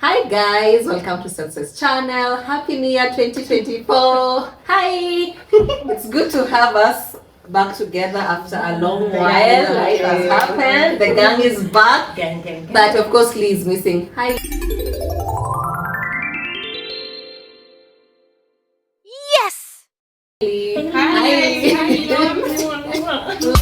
Hi guys, welcome to Success Channel. Happy New Year 2024. Hi. It's good to have us back together after a long while. Life has happened. The gang is back. Gang. But of course, Lee is missing. Hi. Yes! Lee. Hi. Love you.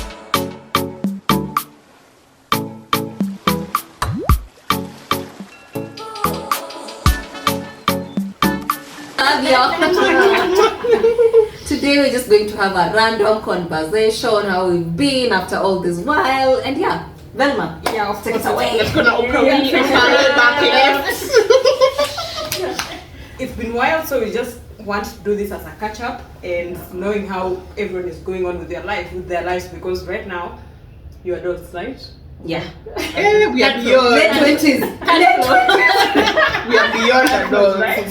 Today we're just going to have a random conversation, how we've been after all this while. And yeah, Velma. Yeah, of Take course. it away. Let's go to Oprah Winfrey style, back left. It's been a while, so we just want to do this as a catch-up and knowing how everyone is going on with their lives, because right now, you're adults, right? Yeah. We are beyond. Late 20s. We are beyond adults. Right?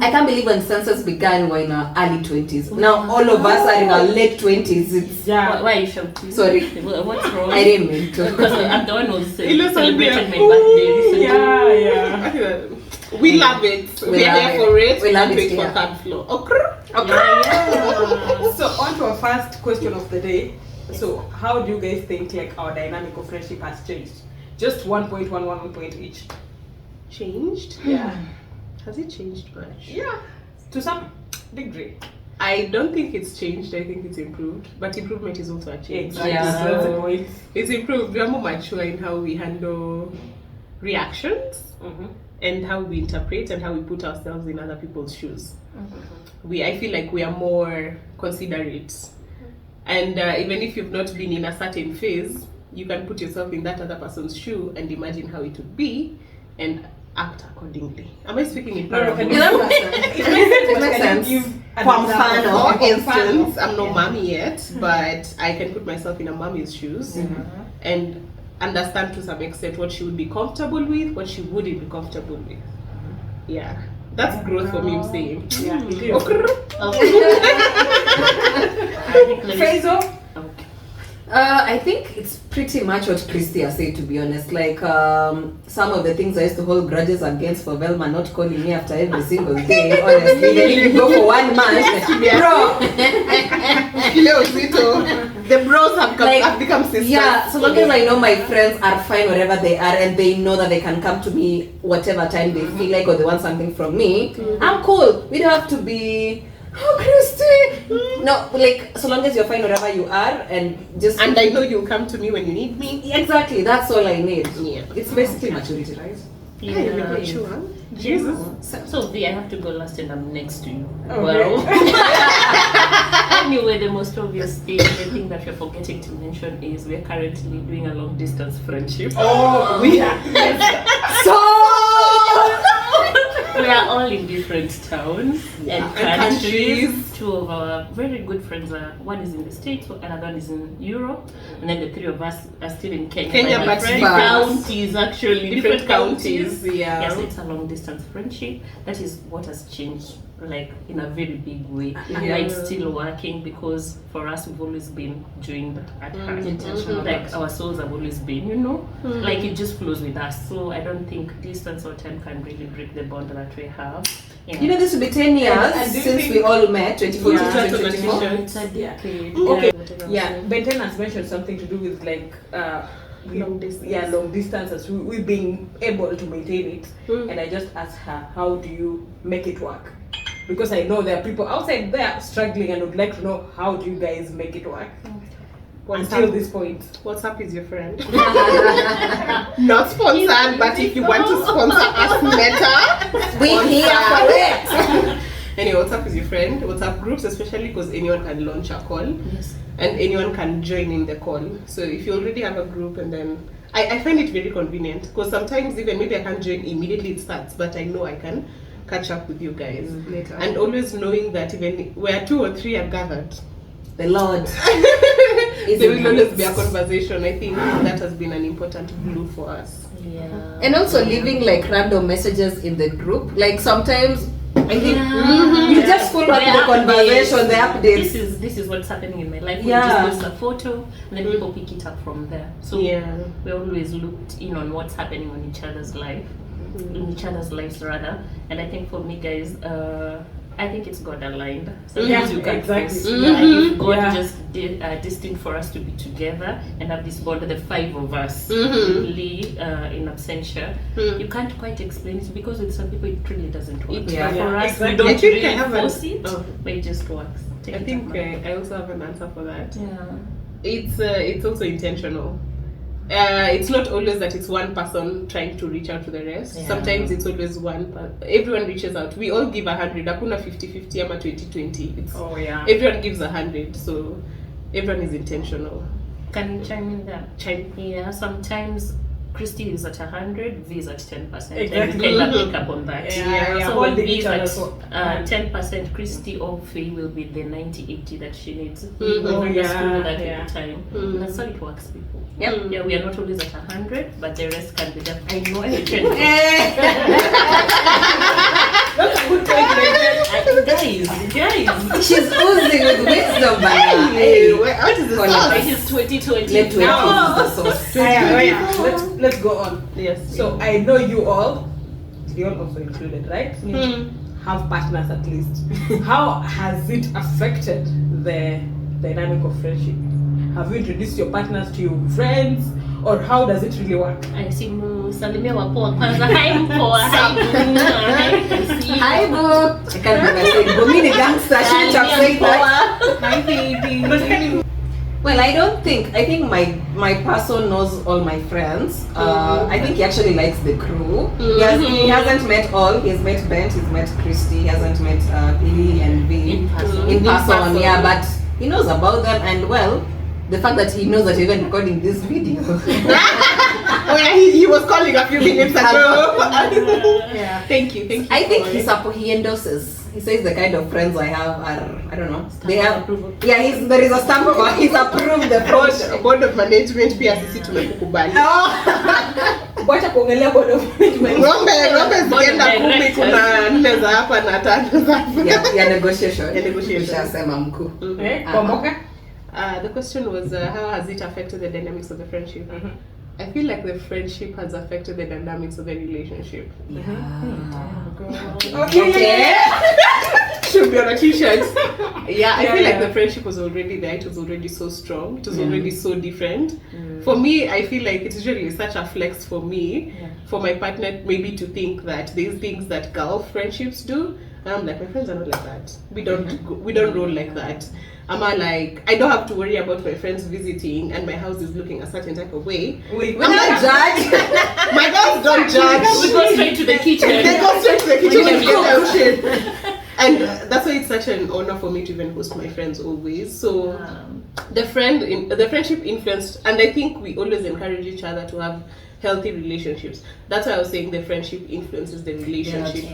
I can't believe when census began, we're in our early 20s. Now all of us are in our late 20s. It's Why are you shouting? Sorry. What's wrong? I didn't mean to. Because I'm the one who Innocent celebrated my beer. birthday recently. Yeah. We love it. We are here for it. We love it, Wait for yeah. third floor. Okay. Yeah. So on to our first question of the day. So how do you guys think like our dynamic of friendship has changed? Just 1 point each. Changed? Yeah. Has it changed much? Yeah. To some degree. I don't think it's changed. I think it's improved. But improvement is also a change. Exactly. Yeah. That's the point. It's improved. We are more mature in how we handle reactions and how we interpret and how we put ourselves in other people's shoes. I feel like we are more considerate. And even if you've not been in a certain phase, you can put yourself in that other person's shoe and imagine how it would be and act accordingly. Am I speaking in No, parables? can It makes sense. Kwa mfano. For instance, I'm no mommy yet, but I can put myself in a mommy's shoes and understand to some extent what she would be comfortable with, what she wouldn't be comfortable with. Yeah, that's growth for me, I'm saying. Yeah, it is. Faisal? Okay. I think it's pretty much what Christy has said, to be honest. Like, some of the things I used to hold grudges against for Velma not calling me after every single day, honestly. Then you go for 1 month, bro. The bros have become sisters. Yeah, so long as I know my friends are fine wherever they are and they know that they can come to me whatever time they feel like or they want something from me, I'm cool. We don't have to be, oh, Christy. No, like, so long as you're fine wherever you are and just... And I know you'll come to me when you need me. Exactly, that's all I need. Yeah. It's basically maturity, right? Yeah. Sure. Jesus. So V, I have to go last and I'm next to you. Okay. Well. Anyway, the most obvious thing, the thing that you're forgetting to mention is we're currently doing a long distance friendship. Oh, we are. We are all in different towns and countries. Two of our very good friends are, one is in the States, another one is in Europe, and then the three of us are still in Kenya. But different but- counties, actually. Different counties, yeah. Yes, it's a long distance friendship. That is what has changed, like in a very big way. Yeah. It's still working because for us we've always been doing that at heart. Intentional. Like our souls have always been, like it just flows with us. So I don't think distance or time can really break the bond that we have. Yeah. You know, this will be 10 years And do you since think- we all met, 2014 Yeah. to 2024. It's a decade. Okay. Whatever. Yeah, Benten has mentioned something to do with like Long distance. Yeah, long distances. We being able to maintain it. And I just asked her, how do you make it work? Because I know there are people outside there struggling and would like to know, how do you guys make it work? Until this point. WhatsApp is your friend. Not sponsored, but if you want to sponsor us later, We here for it. Anyway, WhatsApp is your friend. WhatsApp groups, especially because anyone can launch a call Yes. and anyone can join in the call. So if you already have a group, and then I find it very convenient because sometimes even maybe I can't join immediately it starts, but I know I can catch up with you guys Later. and always knowing that even where 2 or 3 are gathered, The Lord. there will always be a conversation. I think that has been an important glue for us. Yeah. And also leaving like random messages in the group. Like sometimes I think you just follow up the conversation, the updates. This is what's happening in my life. Yeah. We just post a photo and then people pick it up from there. So Yeah. we always looked in on what's happening on each other's life. in each other's lives rather. And I think for me, guys, I think it's God aligned. Sometimes you can't force. If God just destined for us to be together and have this bond, the five of us, really in absentia, you can't quite explain it because with some people it really doesn't work. For us, we don't really force it, but it just works. I think I also have an answer for that. Yeah. It's also intentional. It's not always that it's one person trying to reach out to the rest. Yeah. Sometimes it's always everyone reaches out. We all give 100. Hakuna 50-50 ama 20-20. It's everyone gives 100. So everyone is intentional. Can you chime in there? Yeah, sometimes Christy is at 100, V is at 10%. Exactly. And you can pick up on that. So when V is at 10%, Christy or Faye will be the 90-80 that she needs. That time. That's how it works, people. Yeah, we are not always at 100, but the rest can be done. I know I can. That's a good point. Guys. She's oozing with wisdom, man. What is the It is 2020. Let's wait the sauce. Let's go on. Yes. So I know you all, you're also included, right? Have partners at least. How has it affected the dynamic of friendship? Have you introduced your partners to your friends, or how does it really work? I see Salimia Wapoa kwanza. Hi Wapoa. Hi, boo. I can't remember saying Bomini gangster. She should have said that. Hi, baby. Well, I think my person knows all my friends. I think he actually likes the crew. He hasn't met all. He's met Bent, he's met Christy, he hasn't met Lily and V in person. Yeah, but he knows about them, and well, the fact that he knows that you're even recording this video. He was calling a few minutes ago. Thank you. I think he endorses. He says the kind of friends I have are, I don't know. They have approval. Yeah, there is a stamp for he's approved the board of management pia sisi tumekukubali. Wacha kuongelea board of management. Ng'ombe zikienda 10 kuna 4 za hapa na 5 za hapa. Ya negotiation. Nishasema mkuu. The question was how has it affected the dynamics of the friendship? I feel like the friendship has affected the dynamics of the relationship. Okay. Should be on a t-shirt. I feel like the friendship was already there. It was already so strong. It was already so different. For me, I feel like it's usually such a flex for me, for my partner maybe to think that there's things that girl friendships do. And I'm like, my friends are not like that. We don't roll like that. I don't have to worry about my friends visiting and my house is looking a certain type of way. We don't judge. My girls don't judge. We go straight to the kitchen. They go straight to the kitchen and get the ocean. And that's why it's such an honor for me to even host my friends always. So the friendship influenced, and I think we always encourage each other to have healthy relationships. That's why I was saying the friendship influences the relationship.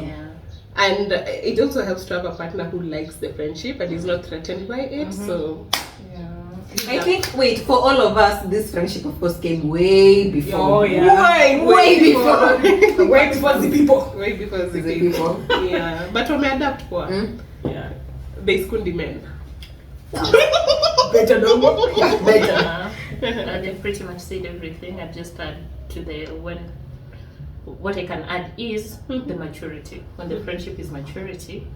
And it also helps to have a partner who likes the friendship and is not threatened by it. So I think, for all of us, this friendship of course came way before. Way before. Way before the people. Way before the people. But we adapt for the Iskundi men. Better. They've pretty much said everything. I've just add to what I can add is the maturity. When the friendship is maturity,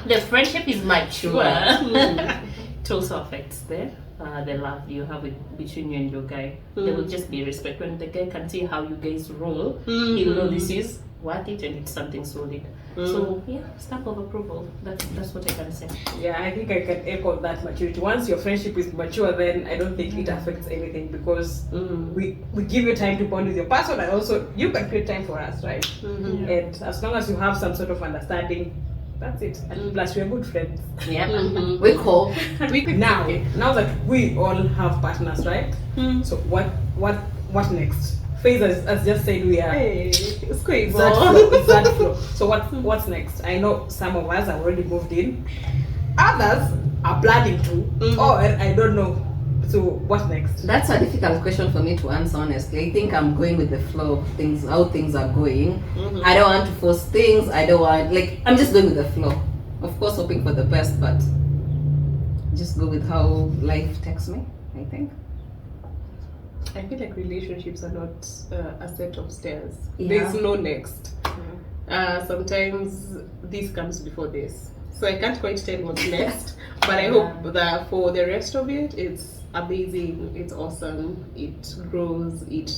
the friendship is mature. It also affects the love you have between you and your guy. There will just be respect. When the guy can see how you guys roll, he'll know this is worth it and it's something solid. So stamp of approval. That's what I can say. I think I can echo that maturity. Once your friendship is mature, then I don't think it affects anything because we give you time to bond with your person, and also you can create time for us, right? And as long as you have some sort of understanding, that's it. And plus we're good friends. We call. Now that we all have partners, right? So what next? Faith has just said we are it's quite that flow. So what's next? I know some of us have already moved in. Others are planning to, or I don't know. So what's next? That's a difficult question for me to answer honestly. I think I'm going with the flow of things, how things are going. I don't want to force things. I'm just going with the flow. Of course hoping for the best, but just go with how life takes me, I think. I feel like relationships are not a set of stairs. Yeah. There's no next. Sometimes this comes before this. So I can't quite tell what's next. But I hope that for the rest of it, it's amazing, it's awesome, it grows, it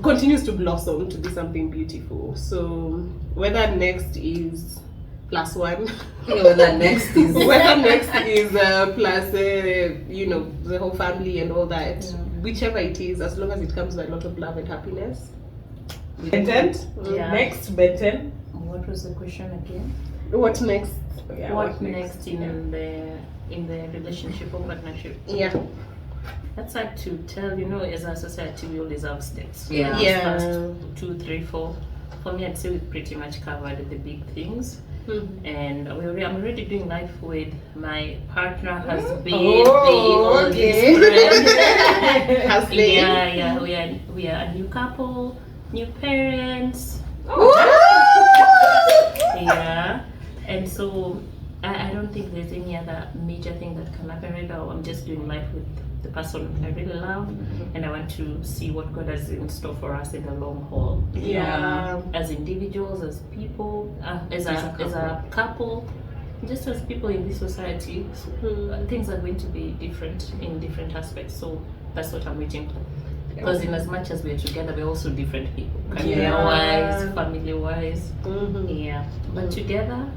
continues to blossom to be something beautiful. So whether next is +1, Whether next is whether next is plus, you know, the whole family and all that, whichever it is, as long as it comes with a lot of love and happiness. Content. Yeah. Next, Benton. What was the question again? What next? Yeah, What next in the relationship or partnership? Yeah. That's hard to tell. You know, as a society, we always have steps. Yeah. Yeah. First, 2, 3, 4. For me, I'd say we pretty much covered the big things. And I'm already doing life with my partner, has been all okay. these friends. Has been. Yeah. We are a new couple, new parents. Yeah. And so I don't think there's any other major thing that can happen right now. I'm just doing life with the person I really love, and I want to see what God has in store for us in the long haul. Yeah. As individuals, as people, as a couple, just as people in this society, things are going to be different in different aspects. So that's what I'm waiting for. Because in as much as we're together, we're also different people, career-wise, family-wise. Yeah, but together,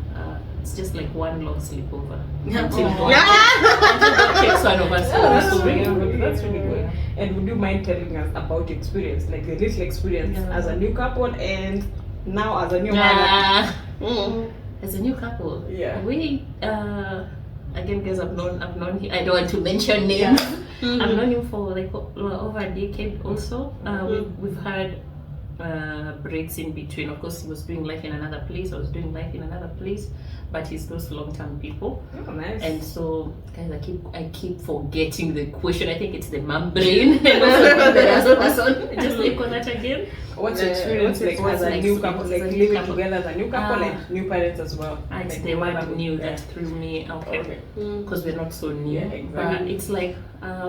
it's just like one long sleepover until God takes one of us home. That's So, really good. That's really good. And would you mind telling us about your experience, like the little experience as a new couple and now as a new mother? As a new couple, Yeah. we again, guys, I've known him. I don't want to mention names. I've known him for like over a decade. Also, we've had breaks in between. Of course, he was doing life in another place. I was doing life in another place. But he's those long-term people. Oh, nice. And so, guys, I keep forgetting the question. I think it's the mom brain. And also the last person. Just click on that again. What's your experience like as a new couple, like as a new living couple? together as a new couple, like new parents as well? It's Like the motherhood. word new Yeah. that threw me out Okay. because we're not so new. Yeah, exactly. But it's like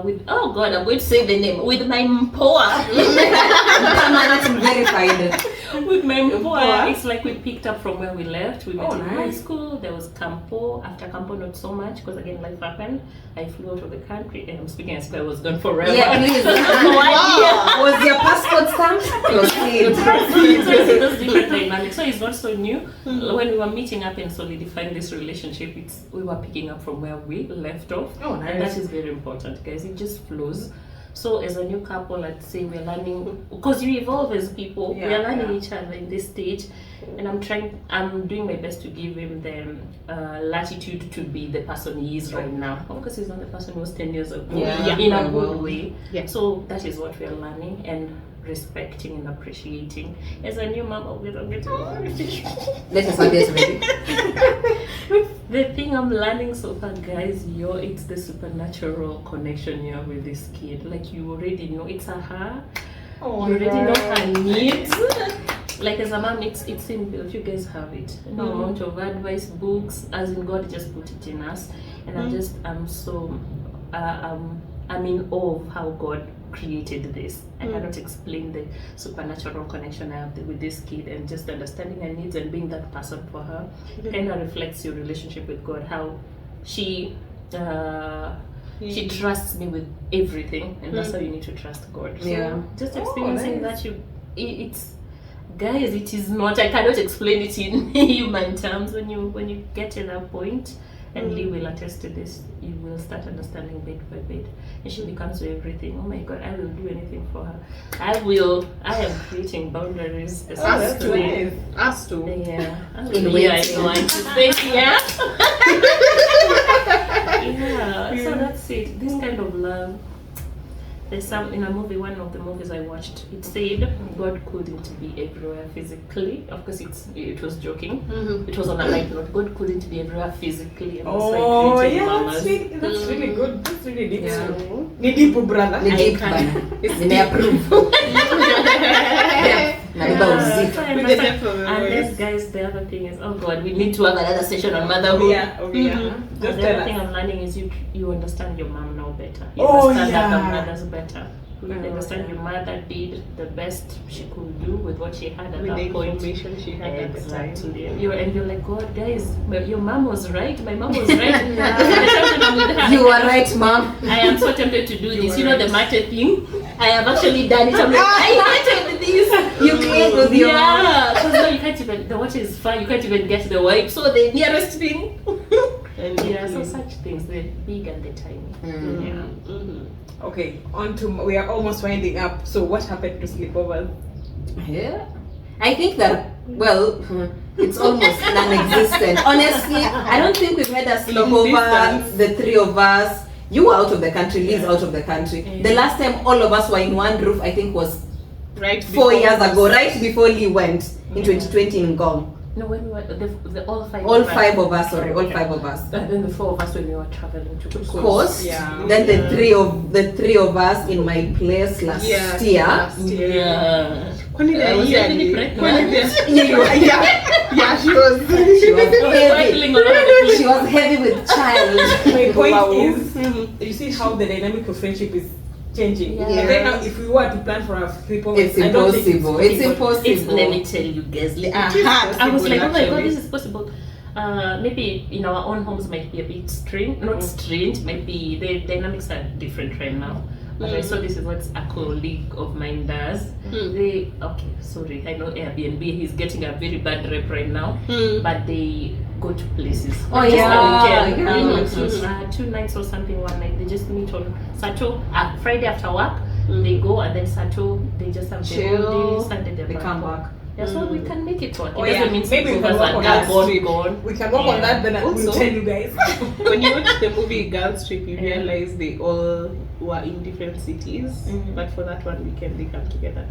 with I'm going to say the name with my mpoa. That's verified. With my mpoa, Mpoa? it's like we picked up from where we left. We went Oh, to high nice. school. There was campo. After campo, not so much because again life happened. I flew out of the country, and I'm speaking as if I was gone forever. Yeah, please. So I have no idea. Was your passport stamped? It was clean. So it's those different dynamics. So it's not so new. When we were meeting up and solidifying this relationship, we were picking up from where we left off. Oh, And that nice. is very important, guys. It just flows. So as a new couple, I'd say we're learning, because you evolve as people. Yeah, we are learning yeah. each other in this stage, and I'm doing my best to give him the latitude to be the person he is right now. Because he's not the person he was 10 years ago. Yeah. In a good way. Yeah. So that is what we are learning and respecting and appreciating. As a new mom, Let us have this ready. the thing I'm learning so far, guys, it's the supernatural connection you have with this kid. Like you already know it's a her. Oh, You already know her needs. Like as a mom, it's inbuilt. You guys have it. No amount of advice, books, as in God just put it in us. And I'm so I'm in awe of how God created this. I cannot explain the supernatural connection I have with this kid, and just understanding her needs and being that person for her kind of reflects your relationship with God. How she trusts me with everything, and that's how you need to trust God. So Yeah. just experiencing nice. that it's guys, it is not, I cannot explain it in human terms. When you get to that point, and Lee will attest to this, you will start understanding bit by bit, and she becomes everything. Oh my God, I will do anything for her. I am creating boundaries. Oh, that's nice. Us too. Yeah. In Yeah, I ways. don't want to say yeah. Yeah. So that's it. This kind of love. There's some in a movie, one of the movies I watched, it said God couldn't be everywhere physically. Of course it was joking. It was on a light note. God couldn't be everywhere physically, and that's why Oh, he created yeah, mamas. that's really good. That's really deep. Yeah. Ni deep, brother. Ni deep bana. Nimeapprove. Yeah. Naliba uzito. So I With the understand Depth of the And then, voice. guys, the other thing is, oh God, we need to have another session on motherhood. Yeah, And Just the tell other us. thing I'm learning is you understand your mom now better. You Oh, understand yeah. other mothers better. You Mm. understand your mother did the best she could do with what she had at With the that point. information she had at the time. Exactly. You're like, God, guys, your mom was right. My mom was right. By the time when I'm with her, You are right, mom. I am so tempted to do this. are You know the right. matter thing? I have actually done it. I'm like, I hated this. You clean with your mom. Yeah, because now you can't even, the water is far, you can't even get the wipe. So the nearest thing. And Yeah, so such things, the big and the tiny. Yeah. Okay, we are almost winding up. So what happened to sleepovers? Yeah. I think that, well, it's almost non-existent. Honestly, I don't think we've had a sleepover, distance. the three of us. You were out of the country, Liz out of the country. Yeah. The last time all of us were in one roof, I think, was right 4 years before- ago, right before Lee went in 2020 in Ngong. No, when we were, all five All of us. 5 of us, sorry, all Okay. 5 of us. And then the 4 of us when we were traveling to Coast. Yeah. Then the three of us in my place last Yeah, year. last year. Yeah. Kwani I was the really year- pregnant. kwani the- Yeah. yeah, she was. She was We were heavy. traveling all over the place. She was heavy with child. My point Wow. is, you see how the dynamic of friendship is changing. Yeah. And right now, if we were to plan for a sleepover, It's I don't think impossible. It's impossible. Let me tell you guys. is I was like, oh my God, possible, this is possible. Maybe in our own homes might be a bit strange. Not strange. Might be the dynamics are different right now. But I saw this is what a colleague of mine does. They sorry, I know Airbnb. He's getting a very bad rep right now. But they go to places. Oh, Like just yeah, a weekend, yeah. 2 nights or something. One night they just meet on Saturday, Friday after work. They go and then Saturday they just have the Chill. whole day. Sunday They come back. Yeah, so we can make it work. Oh, It doesn't yeah. mean Maybe we can sleepovers work are on that. gone. we can work on that, then we'll Also- tell you guys. When you watch the movie Girls Trip, you realize they all were in different cities, but for that one weekend they come together.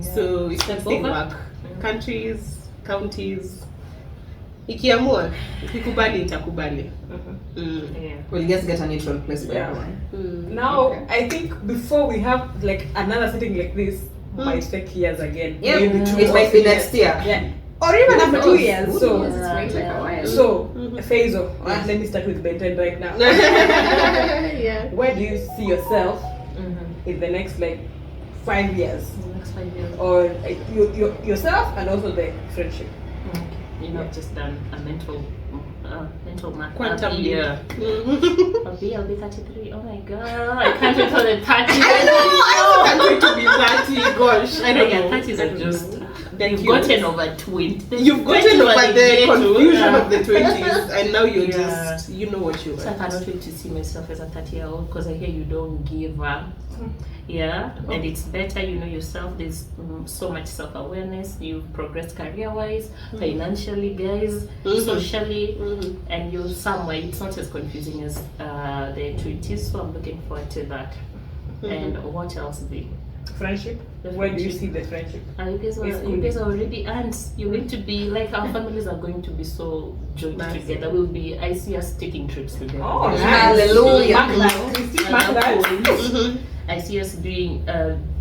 So it's Step just they over. work. Countries, counties. Ikiamua, ikikubali itakubali. Yeah. We'll just get a neutral place for Yeah. everyone. Now, I think before we have like another sitting like this, might take years again. Yeah, Maybe 2 it or might be 3 years. next year. Yeah. Or even after 2 years. Who So, knows? It's going to take a while. so Faizo, let me start with Benten right now. Yeah. Where do you see yourself in the next like 5 years? The next 5 years. Or yourself and also the friendship? You know, just done a mental map. Quantum leap. Yeah. I'll be 33. Oh my God. I can't wait for the 30s. I can't wait to be 30. Gosh, I don't know. 30s are just. They're You've cute. gotten over 20. You've gotten 20s over were the ghetto. confusion of the 20s, and now you're Yeah. just, you know what you So I want. cannot wait to see myself as a 30-year-old because I hear you don't give up. Yeah, and it's better, you know yourself. There's so much self-awareness. You've progressed career-wise, financially, guys, socially, and you're somewhere. It's not as confusing as the 20s. So I'm looking forward to that. And what else be? Friendship? The Where do you friendship. see the friendship? You guys are already aunts. You're going to be like our families are going to be so joined Nice. together. I see us taking trips together. Oh, nice. Hallelujah. Mark that. Christy, mark that. I see us doing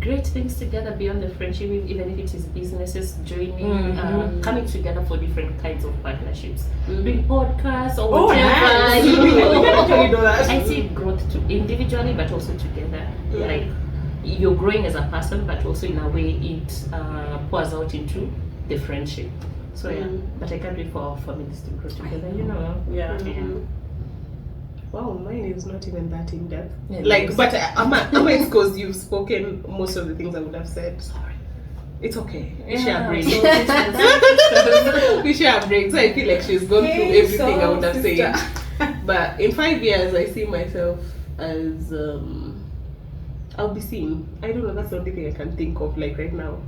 great things together beyond the friendship, even if it is businesses joining, coming together for different kinds of partnerships, doing podcasts or Oh, whatever. nice. you We know. can actually do that. I see growth individually, but also together. Like you're growing as a person, but also in a way it pours out into the friendship. So yeah, but I can't wait for our families to grow together. You know. Yeah. Wow, mine is not even that in depth. Yeah, Like, nice. but Ama, it's because you've spoken most of the things I would have said. Sorry. It's okay. We share Yeah, breaks. so We share breaks. I feel like she's gone through Hey, everything I would have sister. said. But in 5 years, I see myself as I'll be seen. I don't know. That's the only thing I can think of. Like right now,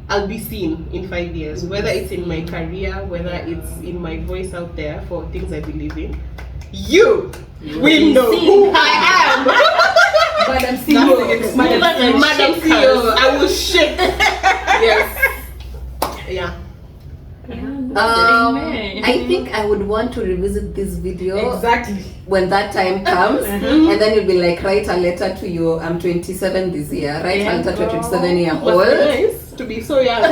I'll be seen in 5 years. Whether it's in my career, whether it's in my voice out there for things I believe in. You will know who I am. Madam Nothing CEO. is- Madam Madam Shakers. CEO. I will shake. Yes. Yeah. Amen. I think I would want to revisit this video Exactly. when that time comes, and then you'll be like, write a letter to your. I'm 27 this year. Write a letter to a 27-year-old. Nice to be so young.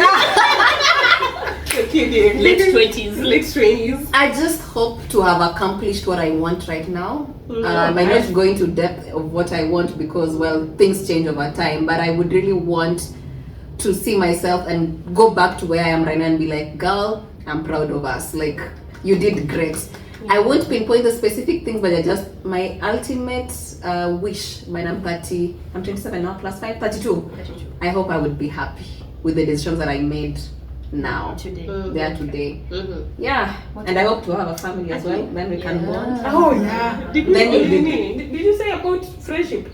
kidding. Late 20s. Late 20s. I just hope to have accomplished what I want right now. I'm not going to depth of what I want because, well, things change over time. But I would really want to see myself and go back to where I am right now and be like, girl, I'm proud of us. Like, you did great. I won't pinpoint the specific things, but I just, my ultimate wish when I'm 30, I'm 27 now, plus 5, 32. I hope I would be happy with the decisions that I made now. Today. Today. Yeah. And I hope to have a family as well. Then we can bond. Oh yeah. Did you say about friendship?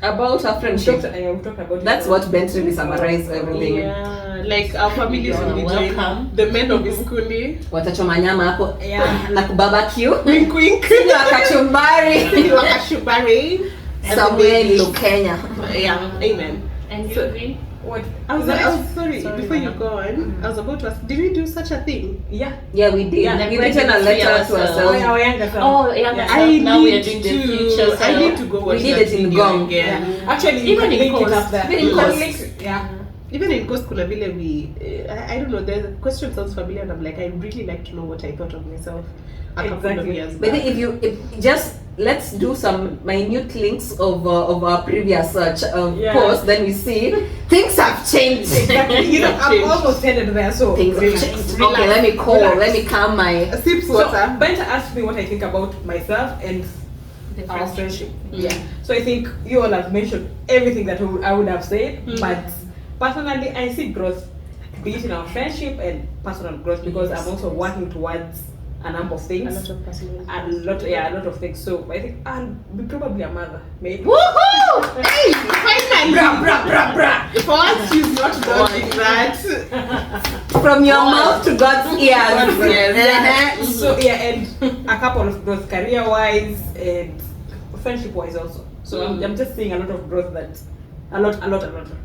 About our friendship. We talked about it. That's what Ben really summarized everything. Yeah, like our families will be joined. Welcome. The men of Iskundi. Watachoma nyama hapo Yeah. na kubarbecue. Wink wink. Na kachumbari. Wakashubari. Somewhere in Kenya. Yeah, amen. And you agree? What? I was sorry, before you go on, I was about to ask, did we do such a thing? Yeah. Yeah, we did. Yeah, We like written a we letter ourselves. to ourselves. Our younger self. Oh, yeah. Yeah. I Now we are need doing the future I self. need to go watch We did that it in video Gong. again. Yeah. Actually, you Even can in link it course. up there. Even in You can course. link- Yeah. Even in Coast Kuna Vile, I don't know, the question sounds familiar and I'm like, I really like to know what I thought of myself a couple of Exactly. years But back. if just let's do some minute links of our previous Yeah. post, then we see things have changed. Exactly. You know, I'm Changed. almost headed there, so Things have relax. changed. Relax. Okay, let me call. Relax. Let me calm my. Sips So, water. Benta asked me what I think about myself and The our friendship. friendship. Yeah. So I think you all have mentioned everything that I would have said, but personally, I see growth, be it in our friendship and personal growth, because I'm also working towards a number of A things. lot of personality. A lot of things. So I think I'll be probably a mother, maybe. Woohoo! Hey, finally! Bra, bra, bra, bra. For once, she's not dodging that. From your mouth to God's ears. Yes. So yeah, and a couple of growth career-wise and friendship-wise also. So I'm just seeing a lot of growth that, a lot,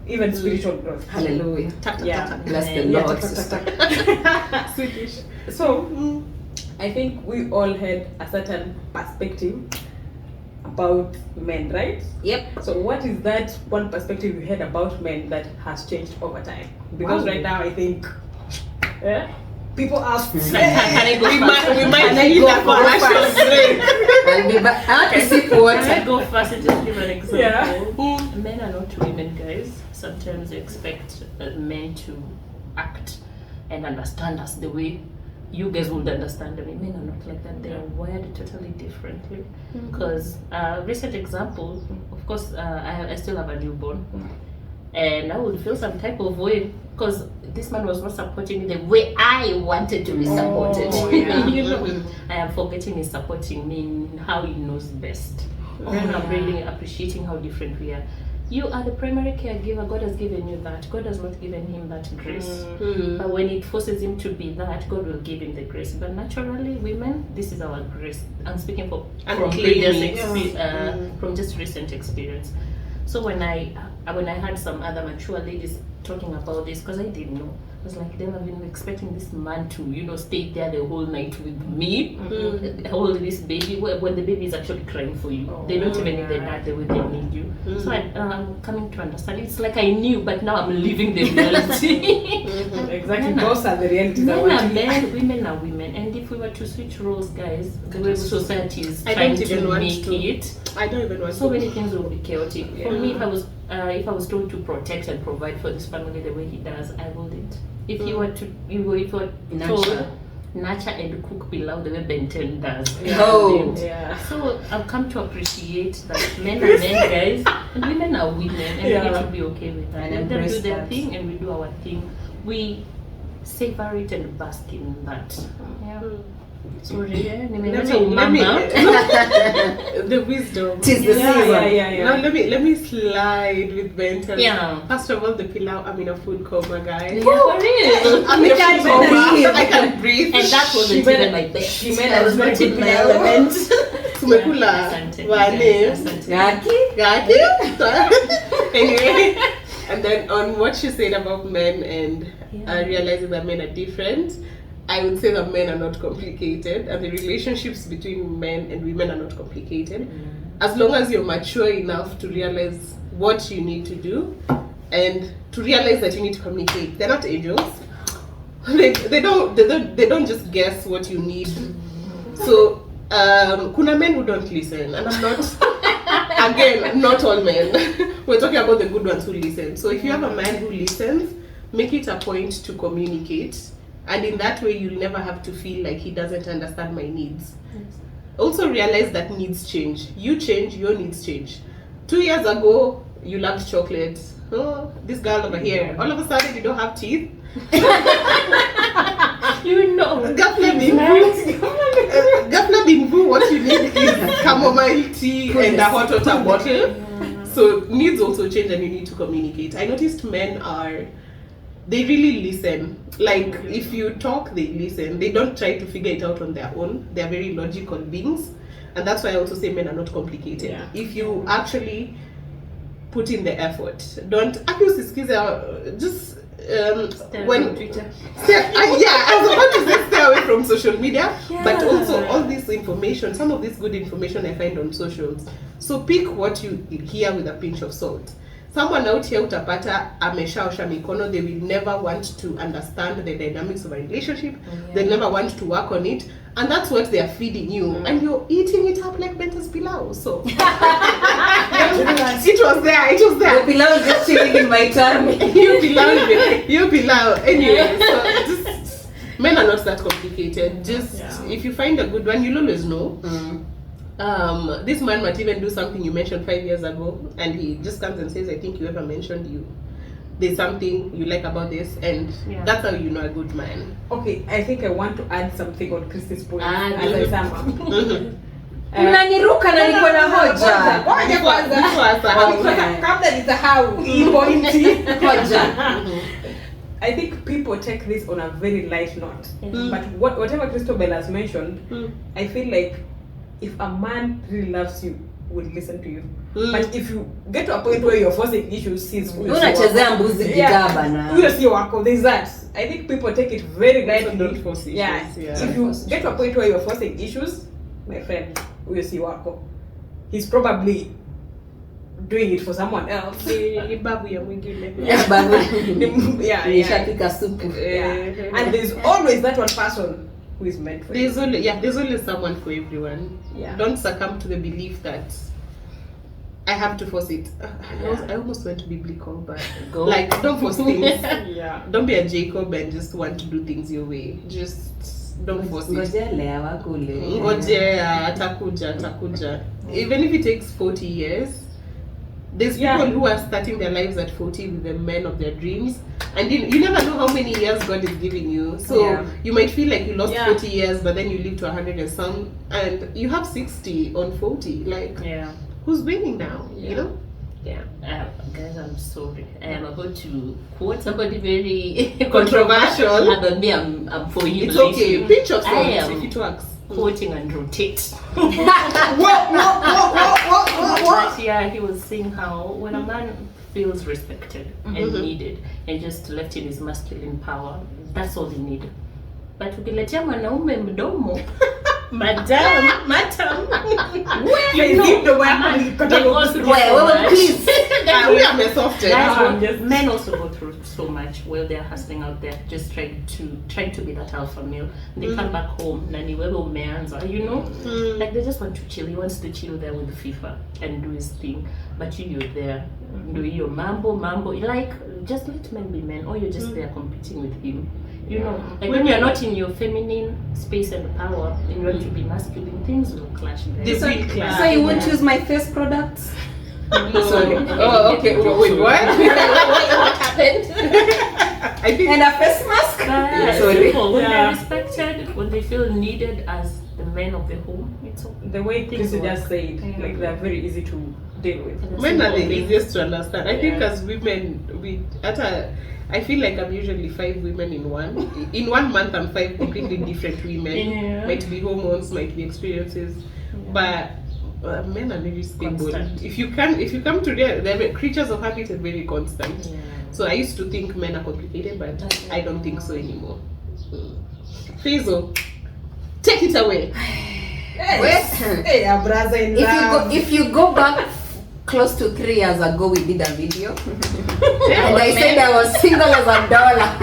even spiritual growth. Hallelujah. Yeah. Bless the Yeah, Lord. tak, tak, tak, tak. Swedish. So I think we all had a certain perspective about men, right? Yep. So what is that one perspective you had about men that has changed over time? Because right now I think people ask, Can I go We first? might Can I need go a commercial first? break. I'll be back. I want to sip Can I water. go first and just give an example? Yeah. Men are not women, guys. Sometimes you expect men to act and understand us the way you guys would understand them. Men are not like that. They are wired totally differently. Because recent example, of course, I still have a newborn, and I would feel some type of way because this man was not supporting me the way I wanted to be supported. yeah. You know, I am forgetting he's supporting me in how he knows best. And I'm really appreciating how different we are. You are the primary caregiver. God has given you that. God has not given him that grace. But when it forces him to be that, God will give him the grace. But naturally, women, this is our grace. I'm speaking from previous from just recent experience. So when I had some other mature ladies talking about this, because I didn't know, I was like, them, I've been expecting this man to, stay there the whole night with me, hold this baby, when the baby is actually crying for you. They don't even need the dad the way they need you. So I'm coming to understand. It's like I knew, but now I'm living the reality. Exactly, those are the realities. I Men want are to- men, women are women. And if we were to switch roles, guys, the way society is I trying don't even to want make to. it, I don't even want so to. many things will be chaotic. For me, if I was told to protect and provide for this family the way he does, I wouldn't. If you were told Nurture. nurture and cook pilau the way banter does, I Oh. wouldn't. Yeah. So I've come to appreciate that men are men, guys, and women are women, and we need to be okay with that. And Let them do embrace their that. thing, and we do our thing. We savor it and bask in that. Yeah. Sorry, Let nimeleta me, umama. the wisdom. Tis the season. Yeah. Now let me slide with Benton. Yeah. First of all, the pilau, I'm in a food coma, guys. For real. I'm in a can't food coma. breathe. I can't breathe. And that wasn't She made even a- my best. she made I a was very not in good my pilau. element. Tumekula Asante. wane. Asante. Yaki? Anyway, and then on what she said about men and Yeah. realizing that men are different, I would say that men are not complicated, and the relationships between men and women are not complicated. As long as you're mature enough to realize what you need to do and to realize that you need to communicate. They're not angels. they don't just guess what you need. So kuna men who don't listen, and I'm not again, not all men. We're talking about the good ones who listen. So if you have a man who listens, make it a point to communicate, and in that way you'll never have to feel like he doesn't understand my needs. Also realize that needs change. You change, your needs change. 2 years ago, you loved chocolate. Oh, this girl over here, all of a sudden you don't have teeth. You know. Gafla Bimbu, what you need is chamomile tea and a hot water bottle. So needs also change, and you need to communicate. I noticed men they really listen. Like if you talk, they listen. They don't try to figure it out on their own. They are very logical beings, and that's why I also say men are not complicated. Yeah. If you actually put in the effort, don't just when Twitter. I was about to say stay away from social media, but also all this information, some of this good information I find on socials. So pick what you hear with a pinch of salt. Someone out here utapata ameshaosha mikono, they will never want to understand the dynamics of a relationship. They'll never want to work on it, and that's what they are feeding you, and you're eating it up like Benter's pilau. So it was there. The pilau is just chilling in my tummy. you pilau. Anyway, so just men are not that complicated. Just if you find a good one, you'll always know. This man might even do something you mentioned 5 years ago, and he just comes and says, I think you ever mentioned there's something you like about this, and that's how you know a good man. Okay, I think I want to add something on Christy's point. As I sum up. Mnaniruka na niko na hoja. Ngoja kwanza. Kabla nisahau hii pointi. Hoja. I think people take this on a very light note. But whatever Christobel has mentioned, I feel like if a man really loves you, will listen to you. But if you get to a point where you're forcing issues, unachezea mbuzi gitaa bana. Huyo si wako. There's that. I think people take it very lightly. Don't force issues. Yeah. If you get to a point where you're forcing issues, my friend, huyo si wako. He's probably doing it for someone else. Ni babu ya mwingine. Nishapika supu. And there's always that one person who is meant for you. There's always someone for everyone. Yeah. Don't succumb to the belief that I have to force it. I almost went biblical, but like don't force things. Don't be a Jacob and just want to do things your way. Just don't force it. Ngojea atakuja. Even if it takes 40 years, there's people who are starting their lives at 40 with the men of their dreams, and you never know how many years God is giving you. So you might feel like you lost 40 years, but then you live to 100 and some, and you have 60 on 40. Like, who's winning now? You know? Yeah. Guys, I'm sorry. I am about to quote somebody very controversial. But me, I'm for you. It's okay. Pinch of salt if it works. Quoting and rotate. What? But yeah, he was saying how when a man feels respected and needed and just left in his masculine power, that's all he needed. But ukiletea mwanaume mdomo, madam, please. We are softer. Men also go through so much while they're hustling out there, just trying to be that alpha male. They come back home, nani wewe umeanza, you know, like they just want to chill. He wants to chill there with FIFA and do his thing, but you're there, do your mambo. Like just let men be men, or you're just there competing with him. You know, like when you're not in your feminine space and power, and you want to be masculine, things will clash there. So you won't use my face products? Sorry. Oh, okay. Wait, what? What happened? I think. And a face mask? Sorry. When they're respected, when they feel needed as the men of the home, it's okay. The way things just said, like they're very easy to deal with. Men are the easiest to understand. I think as women, I feel like I'm usually 5 women in one. In 1 month, I'm 5 completely different women. Might be hormones, might be experiences, but men are very stable. Constant. If you come to they're creatures of habit and very constant. So I used to think men are complicated, but I don't think so anymore. Fizo, take it away. If you go back close to 3 years ago, we did a video. And I said I was single as a dollar.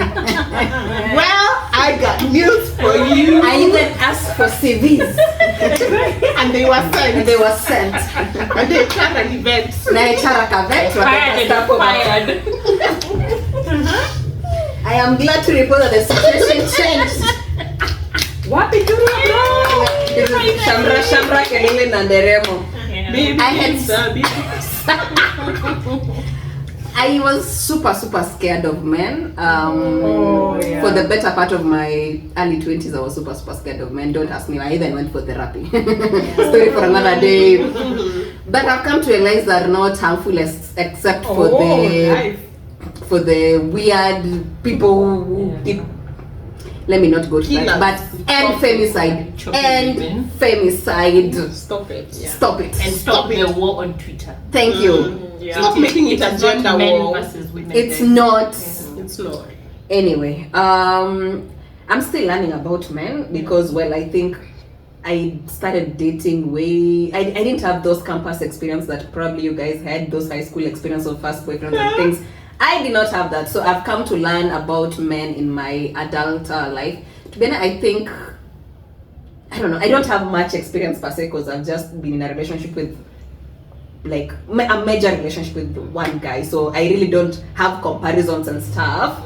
Well, I got news for you. I even asked for CVs And they were sent. and they were sent. And they planned an event. Na HR akavetwa Fired. I am glad to report that the situation changed. Wapi tu Shamra kelele na nderemo. Baby, I had- baby. I was super scared of men. yeah. For the better part of my early 20s, I was super scared of men. Don't ask me. I even went for therapy. Story for another day. But I've come to realize they're not harmful except for nice. for the weird people who keep. Let me not go to that. But and femicide. And femicide. Stop it. Stop it. And stop the war on Twitter. Thank you. Yeah. Stop making it a It's not gender men war. versus women. It's guys. not. It's not. Anyway, I'm still learning about men because, well, I think I started dating way. I didn't have those campus experience that probably you guys had, those high school experience of first boyfriends and things. I did not have that, so I've come to learn about men in my adult life. To be honest, I think I don't know. I don't have much experience per se because I've just been in a relationship with like a major relationship with one guy, so I really don't have comparisons and stuff.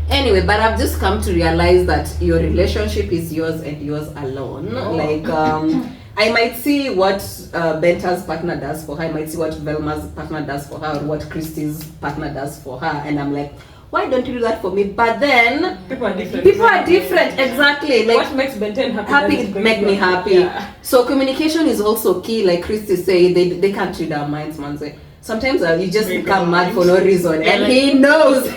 Anyway, but I've just come to realize that your relationship is yours and yours alone. Like I might see what Banter's partner does for her, I might see what Velma's partner does for her, or what Christy's partner does for her, and I'm like, why don't you do that for me? But then People are different. exactly. Like What makes Ben 10 happy? happy doesn't make me you happy. Yeah. So communication is also key. Like Christy say, they can't read our minds, man. Say sometimes you just Read become our mad for no reason, Yeah, and like- he knows.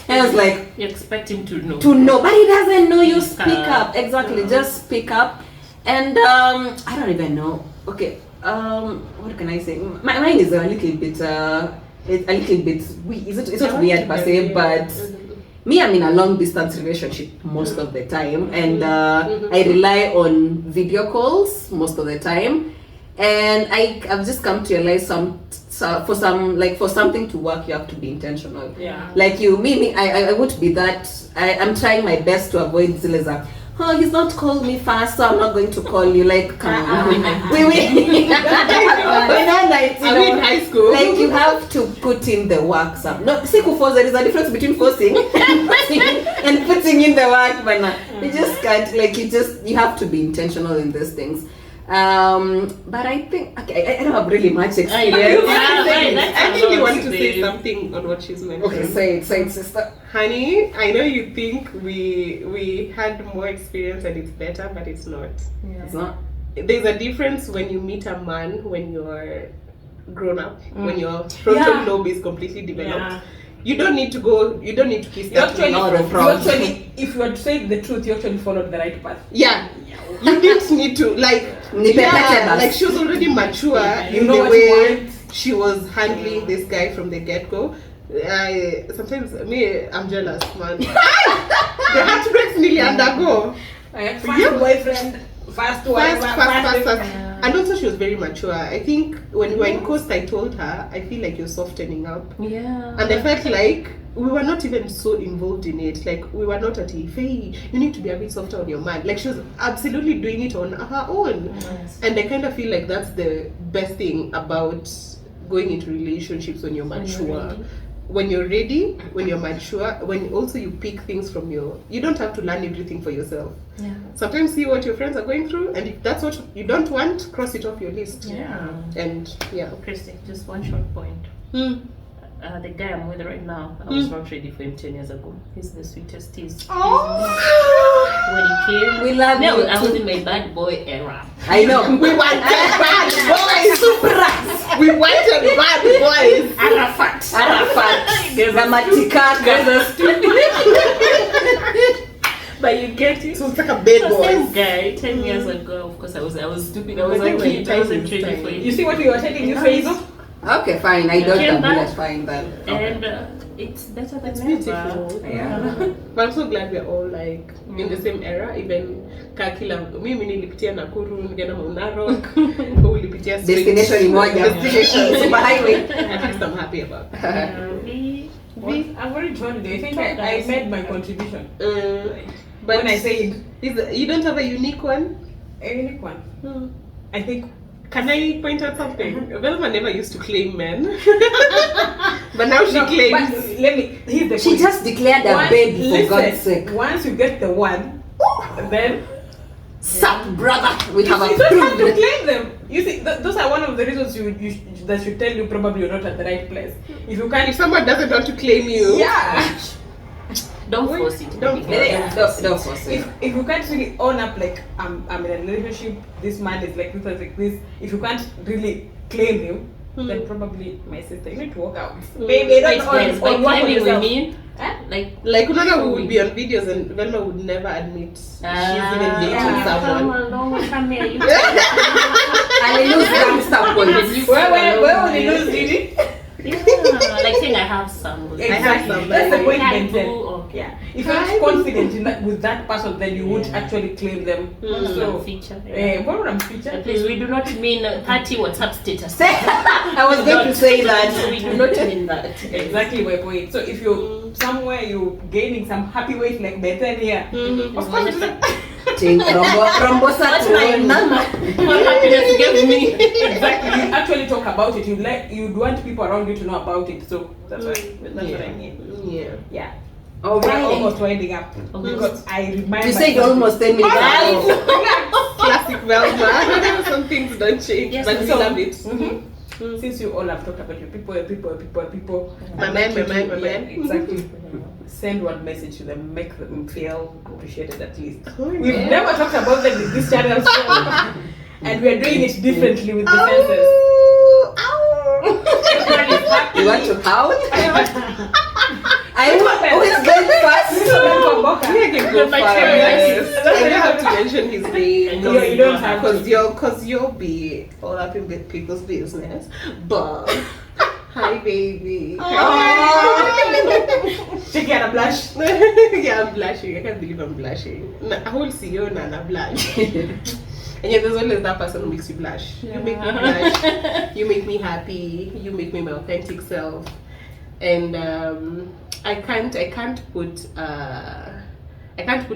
And I was like, You expect him to know. but he doesn't know. You Speak speak up. up. Exactly, just speak up. And I don't even know. Okay, what can I say? Mine is a little bit. It's a little bit. It's not weird per se, but. Me, I'm in a long distance relationship most of the time, and I rely on video calls most of the time. And I've just come to realize for something to work, you have to be intentional. Yeah. Like I would be that. I'm trying my best to avoid Zileza. Oh, he's not called me fast, so I'm not going to call you. Like, come on. We're not nice, you Are we in know. high school? Like, you have to put in the work. No, there is a difference between forcing and putting in the work, but you just can't. Like, you have to be intentional in these things. But I think I don't have really much experience. I think you want to say something on what she's mentioned. Okay, say it, sister. Honey, I know you think we had more experience and it's better, but it's not. It's not. There's a difference when you meet a man when you're grown up, when your frontal lobe is completely developed. Yeah. You don't need to kiss You that actually, Oh, the you front. actually, if you were to say the truth, you actually followed the right path. Yeah. You didn't need to like she was already mature You in know the what you way want. she was handling this guy from the get-go. Sometimes I'm jealous, man. The heartbreaks nearly undergo. First Yeah. boyfriend, first wife, Fast. And also she was very mature. I think when we were in Coast, I told her, I feel like you're softening up. Yeah. And I felt like we were not even so involved in it. Like we were not at if, hey, you need to be a bit softer on your man. Like she was absolutely doing it on her own. Yes. And I kind of feel like that's the best thing about going into relationships when you're mature. When you're ready, when you're mature, when also you pick things from you don't have to learn everything for yourself. Yeah. Sometimes see what your friends are going through, and if that's what you don't want, cross it off your list. Yeah. And yeah. Christy, just one short point. The guy I'm with right now, I was not ready for him 10 years ago. He's the sweetest. When he came, We love no, you I was too. in my bad boy era. I know. We wanted bad boys. We wanted bad boys. Arafat. Ramatika. But you get it. So it's like a bad So same boy. guy 10 years ago, of course I was stupid. I was I like, think I wasn't time is ready time. for You it. see what we were telling you, Faizo? Okay, fine. I don't Came have back. that's fine then. And it's better than It's ever. beautiful. Yeah. But I'm so glad we're all like in the same era. Even kakila mimi nilipitia Nakuru, nikaenda Narok. Who ulipitia straight. Destination ni moja. Destination. Super highway. At least I'm happy about that. We I've already told you. I think I made my contribution. But when I said you don't have a unique one? a unique one, I think. Can I point out something? Velma never used to claim men. But now she claims. But let me. Here's the She point. just declared a baby, for God's sake. Once you get the one, then Sup, brother, we have you don't have to approved. claim them. You see, those are one of the reasons that should tell you probably you're not at the right place. If you can't, If someone doesn't want to claim you, yeah. Don't force it. Don't baby. Don't force it. If you can't really own up, like I'm in a relationship, this man is like this, like this. If you can't really claim him, then probably my sister, you need to walk out. Baby, Wait, don't guys, by on work on claiming we yourself. mean Huh? like Unana would be on videos and Velma would never admit she's even dating someone. Come here, you And he lose gangster points. Where will you lose, Didi? yeah, like saying I have some. Exactly. some, That's the but point I Ben said. do, okay. Yeah. If you're not confident in that, with that person, then you would actually claim them. So, Feature. what would I feature? Please, we do not mean 30 WhatsApp status. I was going to say that. We do not mean that. Exactly my point. So if you're somewhere, you're gaining some happy weight like better here, of course it's like, Ting, Rombosa What to my mama. What happiness gives me. exactly. You actually talk about it. You'd want people around you to know about it. So that's what I mean. Yeah. Yeah. All We're right. almost winding up because I remind You said myself- almost 10 minutes. Classic Velma. Some things don't change, Yes, but we so- love it. Since you all have talked about your people, My I'd man, like my you man, to- my yeah, man. exactly. Send one message to them, make them feel appreciated at least. Oh, We've yeah. never talked about them in this channel, so and we're doing it differently with the senses. Everyone is happy. You want to howl? Who is going first? Yeah, can go My far. favorite. I don't have to mention his name. You don't have to. Cause you'll be all up in people's business. But hi baby. Check out a blush. Yeah, I'm blushing. I can't believe I'm blushing. I will see you and I blush. And yet there's always that person who makes you blush. You make me blush. You make me happy. You make me my authentic self. And I can't put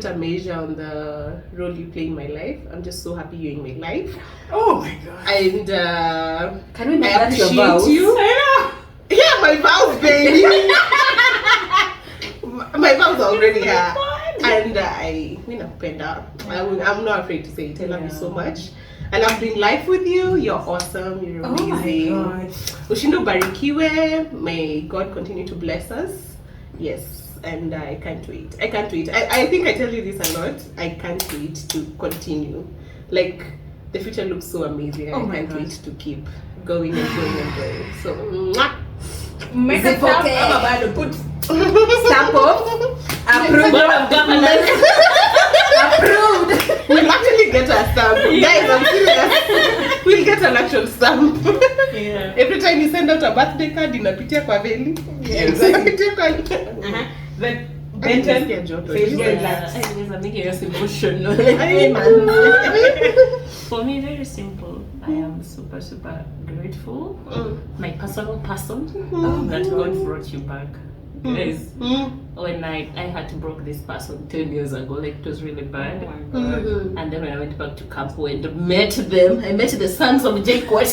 a measure on the role you play in my life. I'm just so happy you're in my life. Oh my god. And Can we make I that your appreciate vows? you. Yeah, my vows, baby. My vows are already here. And I'm not afraid to say it. I love you so much. I love doing life with you. You're awesome. You're amazing. Oh my god. Ushindo barikiwe. May God continue to bless us. Yes, and I can't wait. I think I tell you this a lot. I can't wait to continue. Like, the future looks so amazing. Oh I my can't God. wait to keep going and going and going. So, mwah. Make Is a it stamp. okay? I'm about to put Stamp off. Approved. Board of governors. Approved. We'll actually get a stamp. Guys, I'm serious. We'll get an actual stamp. Yeah. Every time you send out a birthday card, inapitia kwa veli. Inapitia kwa- then Benton. Nasikia joto. Feels Yes. relaxed. I guess I'm making us emotional. For me, very simple. I am super, super grateful. My personal person that God brought you back. Guys, when I had to broke this person 10 years ago, like it was really bad. And then when I went back to Campo and met them, I met the sons of Jacob.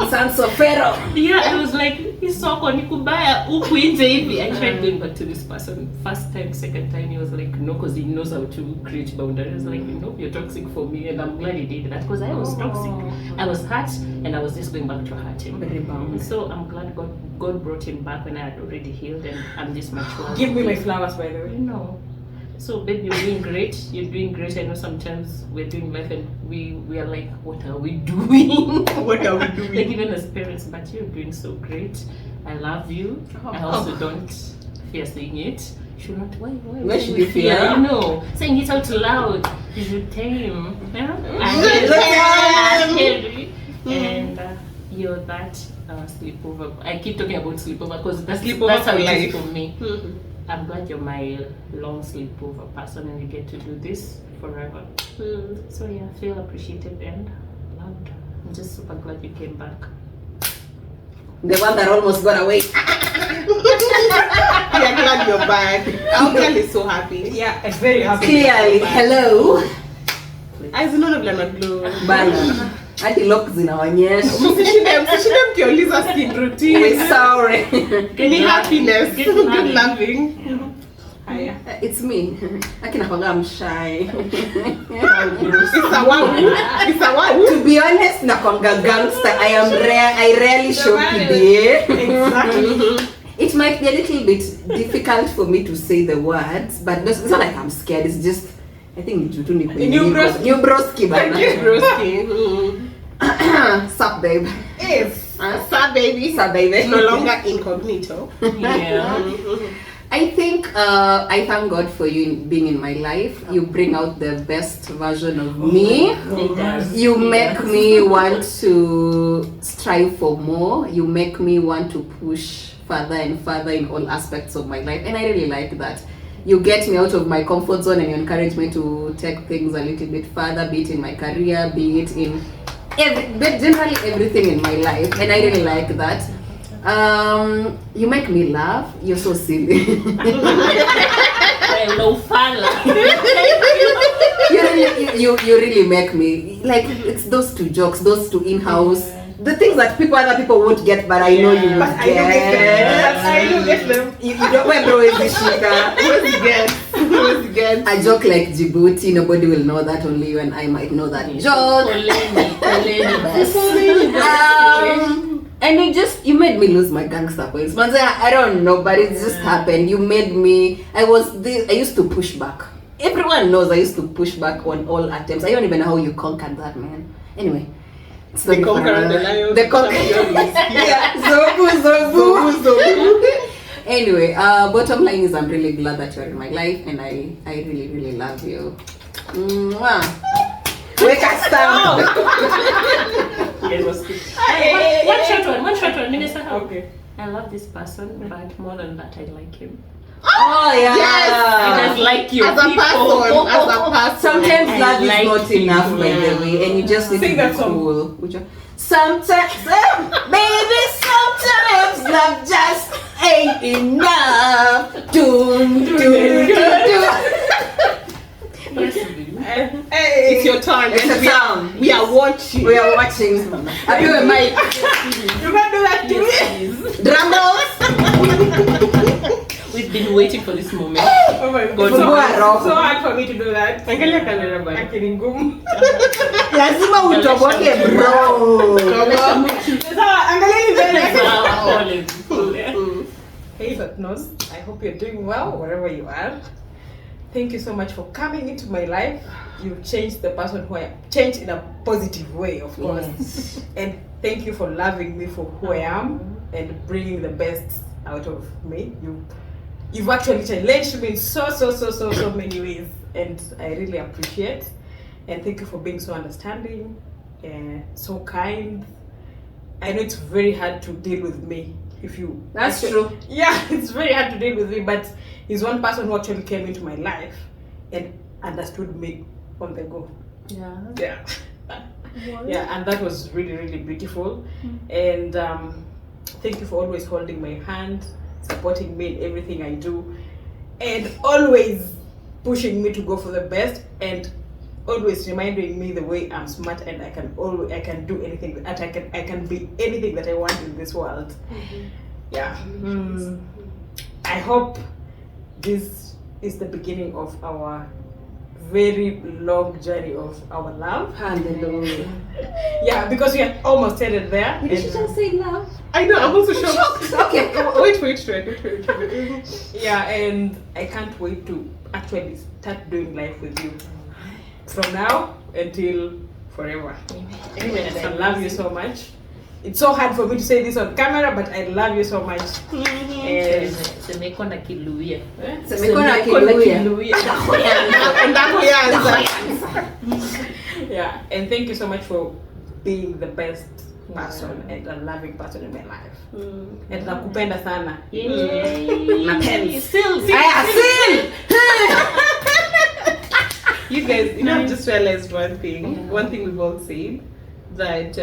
Sons of Pharaoh. Yeah, I was like, isoko nikubaya huku nje hivi. I tried going back to this person. First time, second time, he was like, no, because he knows how to create boundaries. I was like, no, you're toxic for me. And I'm glad he did that because I was toxic. I was hurt and I was just going back to hurt him. And so I'm glad God brought him back when I had already healed and I'm this mature. Give me my flowers, by the way. No. So babe, you're doing great. You're doing great. I know sometimes we're doing life and we are like, what are we doing? What are we doing? Like even as parents, but you're doing so great. I love you. I also don't fear saying it. Should not Why should you fear? Yeah, you know. Saying it out loud is a tame. Yeah? And you're that sleepover. I keep talking about sleepover because that's how for it life. is for me. I'm glad you're my long sleepover person and you get to do this forever. So yeah, I feel appreciated and loved. I'm just super glad you came back. The one that almost got away. are glad you're back. Our girl is so happy. Yeah, I'm very happy. Clearly, hello. Azinaona vile anaglow. Bana. Hadi lock zinaonyesha. Msishinde mkiuliza skin routine. We're sorry. Ni happiness. Good loving. Haya. It's me. Akina kwanga I'm shy. It's a wow. To be honest, nakwanga gangster. I rarely show PDA. Exactly. It might be a little bit difficult for me to say the words, but it's not like I'm scared. It's just, I think it's New broski. New broski, bana. Broski. Sup, babe. Yes. Sad baby. Sup, baby. No longer incognito. Yeah. I think I thank God for you being in my life. You bring out the best version of me. It does. You It make does. me want to strive for more. You make me want to push further and further in all aspects of my life. And I really like that. You get me out of my comfort zone and you encourage me to take things a little bit further, be it in my career, be it in generally everything in my life. And I really like that. You make me laugh. You're so silly. you really make me like, it's those two jokes, those two in-house, the things that other people won't get, but I know you But would I don't get them. I get. don't get them. You don't wear bro is shika. Who's good? A joke like Djibouti, nobody will know that, only you and I might know that joke. And you made me lose my gangster points. Man, I don't know, but it just happened. You made me. I used to push back. Everyone knows I used to push back on all attempts. I don't even know how you conquered that, man. Anyway, it's The conqueror and the lion. The conqueror. Yeah, Zobu. Anyway, bottom line is I'm really glad that you're in my life, and I really, really love you. Mwah. Wake us down. One short one. Minister, Okay. I love this person, but more than that, I like him. Oh yeah. I just like you. As a person. Sometimes I love is like not you. enough, by the way, and you just need Sing to that be song. cool. Which one? Sometimes, baby, sometimes love just ain't enough. Dun, dun, dun, dun. Hey. It's your turn. It's and a sound. We are watching. We are watching. Have you a mic? You can't do that to me. Drum rolls. We've been waiting for this moment. Oh my god. Go So around. hard for me to do that. Angalia kamera bana. Akili ngumu. Lazima utoboke, bro. Sasa angalia mbele. Olive. Hey, that knows. I hope you're doing well wherever you are. Thank you so much for coming into my life. You've changed the person who I am. Changed in a positive way, of course. Yes. And thank you for loving me for who I am and bringing the best out of me. You've actually challenged me in so many ways, and I really appreciate. And thank you for being so understanding and so kind. I know it's very hard to deal with me. That's true. Yeah, it's very hard to deal with me, but he's one person who actually came into my life and understood me on the go. Yeah. Yeah, and that was really, really beautiful. And thank you for always holding my hand, supporting me in everything I do, and always pushing me to go for the best, and always reminding me the way I'm smart and I can do anything, that I can be anything that I want in this world. Yeah. I hope this is the beginning of our very long journey of our love. Hallelujah. Yeah, because we are almost headed there. Did she just say love? I know, I'm also shocked. Okay. Wait. Yeah, and I can't wait to actually start doing life with you from now until forever. Amen. I love you so much. It's so hard for me to say this on camera, but I love you so much. And Semeko na Kiluya. Semekona Kiluya. yeah, and thank you so much for being the best person and a loving person in my life. And nakupenda sana. Yay. Still. You guys, I've just realized one thing. One thing we've all said, that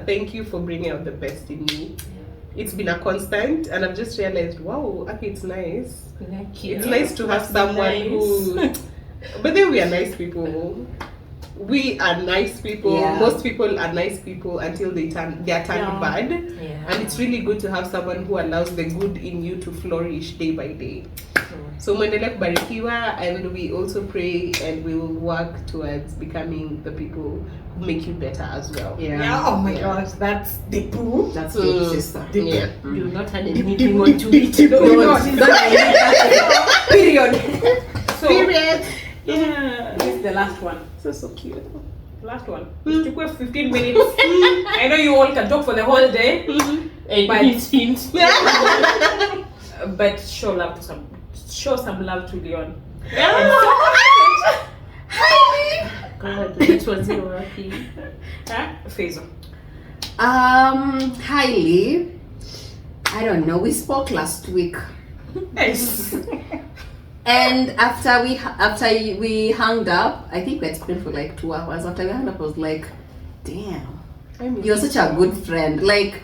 thank you for bringing out the best in me. it's been a constant, and I've just realized, wow, okay, it's nice. Thank you. It's nice to have someone who. But then we are nice people. We are nice people. Yeah. Most people are nice people until they are turned bad. Yeah. And it's really good to have someone who allows the good in you to flourish day by day. So muendelee kubarikiwa, and we also pray and we will work towards becoming the people who make you better as well. Yeah, oh my gosh, that's the poo. That's good, sister. Yeah. You will not add anything onto it. Period. So, Period. Yeah. this is the last one. So cute. Last one. It took us 15 minutes. I know you all can talk for the whole day, But- Hint. but show some love to Leon. God, which was your happy? Faisal. Highly. I don't know. We spoke last week, Yes. and after we hung up, I think we had spoken for like 2 hours. After we hung up, I was like, "Damn, you're such a good friend." Like,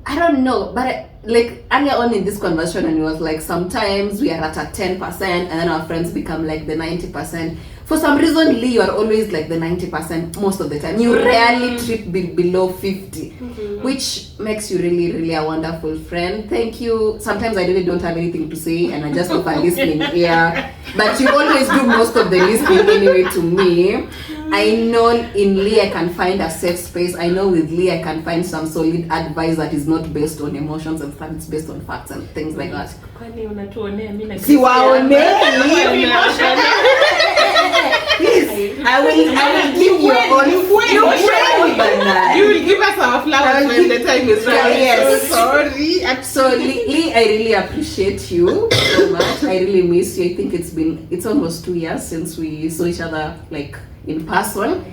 I don't know, but like earlier on in this conversation, and it was like sometimes we are at a 10%, and then our friends become like the 90%. For some reason, Lee, you are always like the 90% most of the time. You rarely trip below 50, which makes you really, really a wonderful friend. Thank you. Sometimes I really don't have anything to say, and I just offer listening ear. But you always do most of the listening anyway to me. I know in Lee I can find a safe space. I know with Lee I can find some solid advice that is not based on emotions and stuff. It's based on facts and things like that. Kwani unatuonea mimi na Please, I will give you all. You will give us our flowers when the time is right. Yes. So sorry. So Lee, I really appreciate you so much. I really miss you. I think it's almost 2 years since we saw each other like in person.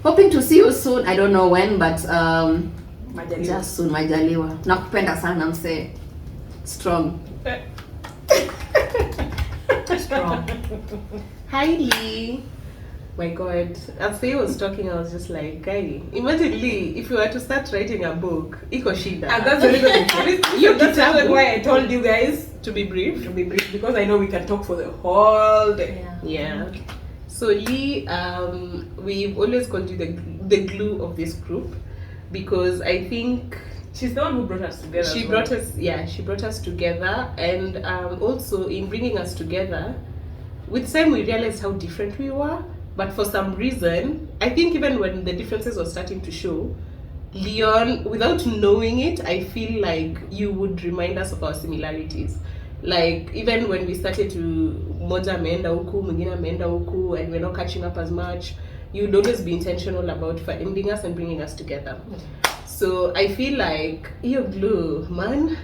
Hoping to see you soon. I don't know when, but just soon. Majaliwa. Nakupenda sana mse. Strong. strong. Hi Lee. My God, as Faye was talking, I was just like, guy, imagine Lee, if you were to start writing a book, iko shida. And that's the reason. That's the reason why I told you guys To be brief. because I know we can talk for the whole day. Yeah. So Lee, we've always called you the glue of this group because I think She's the one who brought us together. she brought us together, and also in bringing us together, with time we realized how different we were. But for some reason, I think even when the differences were starting to show, Leon, without knowing it, I feel like you would remind us of our similarities. Like even when we started to moja ameenda huku, mwingine ameenda huku, and we're not catching up as much, you'd always be intentional about finding us and bringing us together. So I feel like your glue, man,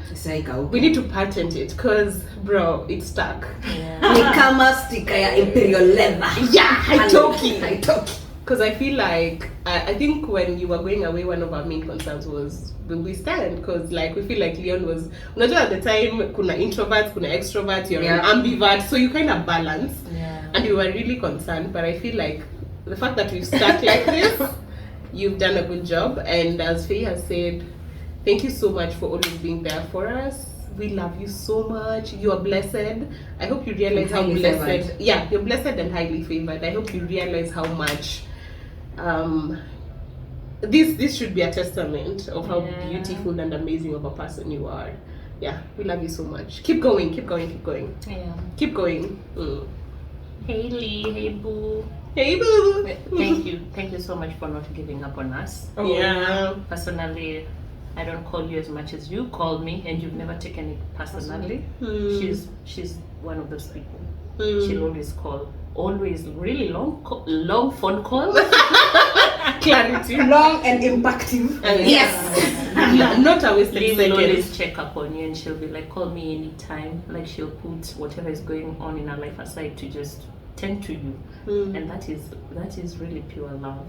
we need to patent it because, bro, it's stuck. Ni kama sticker ya Imperial leather. Yeah, Haitoki. Haitoki. Because I feel like, I think when you were going away, one of our main concerns was, will we stand? Because like, we feel like Leon was, unajua at the time, kuna introverts, kuna extroverts, you're an ambivert, so you kind of balance. Yeah. And we were really concerned, but I feel like the fact that we've stuck like this, you've done a good job. And as Faye has said, thank you so much for always being there for us. We love you so much. You are blessed. I hope you realize how blessed. Favored. Yeah, you're blessed and highly favored. I hope you realize how much. This should be a testament of how beautiful and amazing of a person you are. Yeah, we love you so much. Keep going. Keep going. Keep going. Yeah. Keep going. Hey Lee, hey Boo. Hey boo. Thank you so much for not giving up on us. Yeah. Personally, I don't call you as much as you call me, and you've never taken it personally. She's one of those people. She'll always call, always really long phone calls. Clarity. Long and impactful. Yes. Not a wasted Lee will second. always check up on you, and she'll be like, call me anytime. Like she'll put whatever is going on in her life aside to just tend to you. And that is really pure love.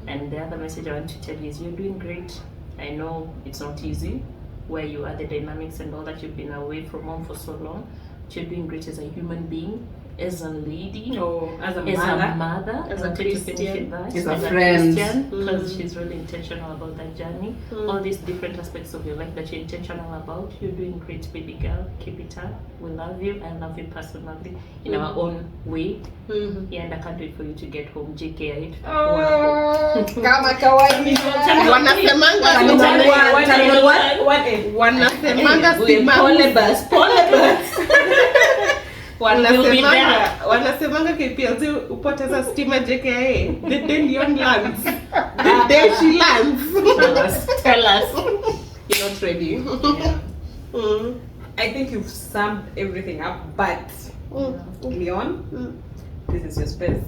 And the other message I want to tell you is you're doing great. I know it's not easy where you are, the dynamics and all that. You've been away from home for so long, but you're doing great as a human being, as a lady, as a as mother. a mother, As a I wanted to finish Christian, with that, as a as friend. Christian, because she's really intentional about that journey. All these different aspects of your life that you're intentional about. You're doing great, baby girl. Keep it up. We love you. I love you personally in our own way. Yeah, and I can't wait for you to get home. JK, Kama kawaida. Wanasemanga wanasemanga wanasemanga KPLZ upoteza stima JKA the day Leon lands, the day she lands. tell us. You're not ready. I think you've summed everything up, but Leon, this is your space.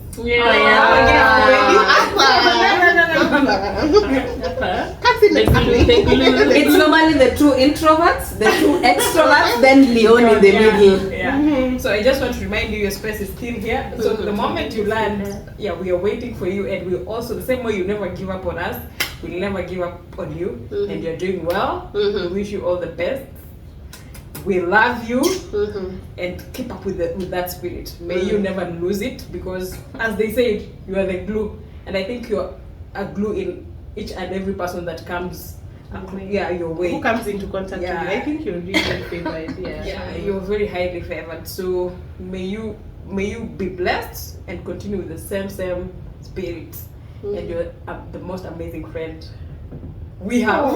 It's normally the two introverts, the two extroverts, then Leon in the middle. Yeah. So I just want to remind you, your space is still here. So the moment you land, we are waiting for you, and we also, the same way you never give up on us, we'll never give up on you, and you're doing well. We wish you all the best. We love you, and keep up with that spirit. May you never lose it, because as they say, you are the glue, and I think you're a glue in each and every person that comes your way. Who comes into contact with you? I think you're really favored. You're very highly favored. So may you be blessed and continue with the same spirit, and you're the most amazing friend we have.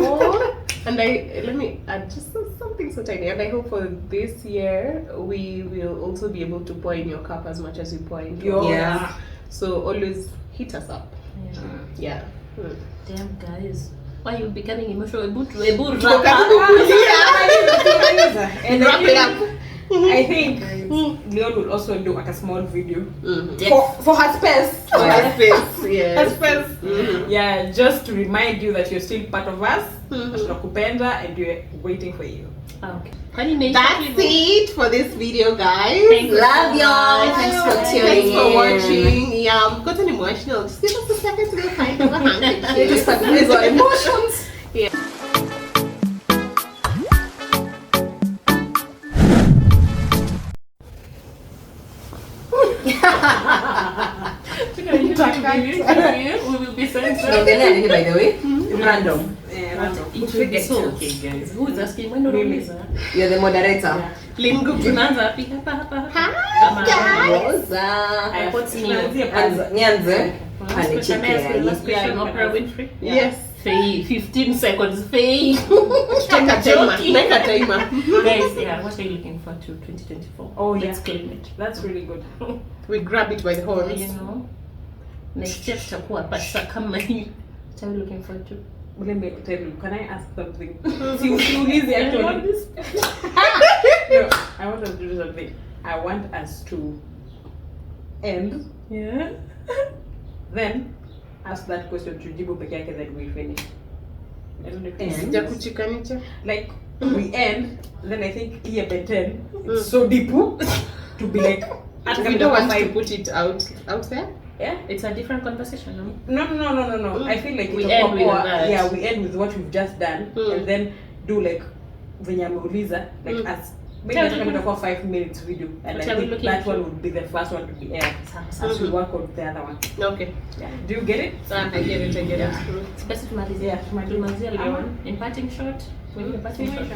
And let me add just something so tiny. And I hope for this year we will also be able to pour in your cup as much as you pour in yours. Yeah. So always hit us up. Yeah. Damn guys, why are you becoming emotional? And wrap it up. I think Leon will also do like a small video for her space. For her space, yes. Her space. Yeah, just to remind you that you're still part of us. Tunakupenda, and we're waiting for you. Okay. That's it for this video, guys. Love y'all. Thanks for tuning Thanks for in. watching. Yeah, I've gotten emotional. Just give us a second to go find our handkerchief. Just like these are emotions. Yeah. We will be censored. By the way, random. It will get okay, guys. Who is asking? When You're the moderator. tunaanza wapi? Hapa. Rosa. What's new? Nianze. Can I ask the last question, Oprah Winfrey? Yes. Faye, 15 seconds. Faye. Take a timer. Make a timer. Guys, what are you looking forward to 2024? Oh, yeah. Let's claim it. That's really good. We grab it by the horns. You know, next year tutakuwa pasa kama hii. What are you looking forward to? Let me tell you, can I ask something? Easy actually. No, I want us to do something. I want us to end. Yeah. Then ask that question to Jibu peke yake, then we finish. I don't know if it's Sija kuchikanisha. like we end, then I think here by 10 it's so deep to be like We don't want to put it out there. Yeah? It's a different conversation, no? No. I feel like We it's end with that. Yeah, we end with what we've just done, and then do like venye ameuliza, like as maybe Tell it's me. a 5 minutes video, and What I are we think looking that for? one would be the first one to be aired. As we work on the other one. Okay. Yeah. Do you get it? I get it. Basi tumalizie. Yeah, Tumalizie Leon. In parting shot. When you parting shot.